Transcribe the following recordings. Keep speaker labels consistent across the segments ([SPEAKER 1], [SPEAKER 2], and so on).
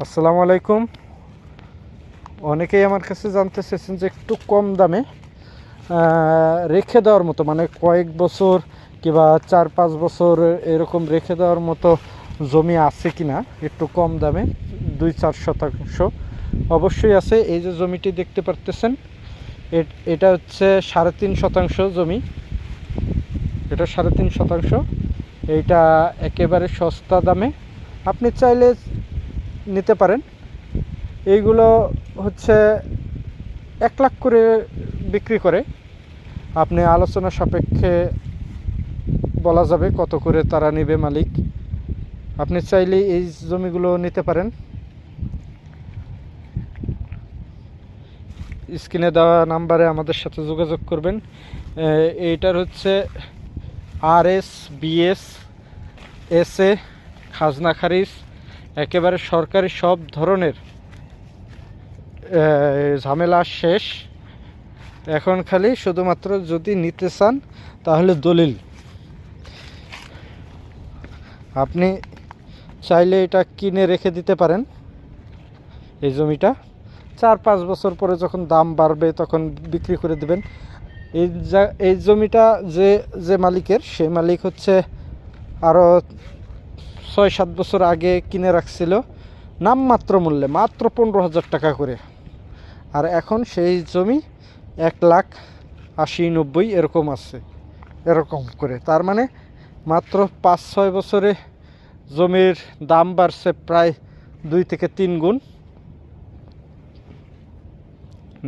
[SPEAKER 1] আসসালামু আলাইকুম। অনেকেই আমার কাছে জানতে চেয়েছেন যে একটু কম দামে রেখে দেওয়ার মতো, মানে কয়েক বছর কিংবা 4-5 বছর এরকম রেখে দেওয়ার মতো জমি আছে কিনা একটু কম দামে 2-4 শতাংশ। অবশ্যই আছে। এই যে জমিটি দেখতে পারতেছেন, এটা হচ্ছে 3.5 শতাংশ জমি। এটা 3.5 শতাংশ। এইটা একেবারে সস্তা দামে আপনি চাইলে নিতে পারেন। এইগুলো হচ্ছে 1 লাখ করে বিক্রি করে। আপনি আলোচনা সাপেক্ষে বলা যাবে কত করে তারা নেবে মালিক। আপনি চাইলে এই জমিগুলো নিতে পারেন। স্ক্রিনে দেওয়া নাম্বারে আমাদের সাথে যোগাযোগ করবেন। এইটার হচ্ছে RS BS SA খাজনা খারিজ, একেবারে সরকারি সব ধরনের ঝামেলা শেষ। এখন খালি শুধুমাত্র যদি নিতে চান তাহলে দলিল। আপনি চাইলে এটা কিনে রেখে দিতে পারেন। এই জমিটা 4-5 বছর পরে যখন দাম বাড়বে তখন বিক্রি করে দেবেন। এই জমিটা যে মালিকের, সে মালিক হচ্ছে আরও 6-7 বছর আগে কিনে রাখছিল নামমাত্র মূল্যে, মাত্র 15,000 টাকা করে। আর এখন সেই জমি 1,80,90 এরকম আছে, এরকম করে। তার মানে মাত্র 5-6 বছরে জমির দাম বাড়ছে প্রায় 2 থেকে 3 গুণ।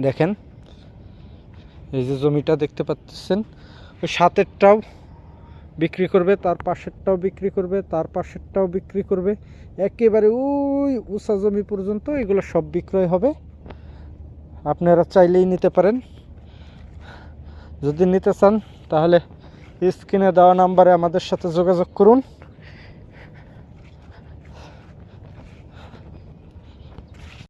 [SPEAKER 1] দেখেন, এই যে জমিটা দেখতে পাচ্ছেন, ওই সাতেরটাও বিক্রি করবে, তার পাশেরটাও বিক্রি করবে, তার পাশেরটাও বিক্রি করবে, একেবারে ওই উঁচা জমি পর্যন্ত এগুলো সব বিক্রয় হবে। আপনারা চাইলেই নিতে পারেন। যদি নিতে চান তাহলে স্ক্রিনে দেওয়া নাম্বারে আমাদের সাথে যোগাযোগ করুন।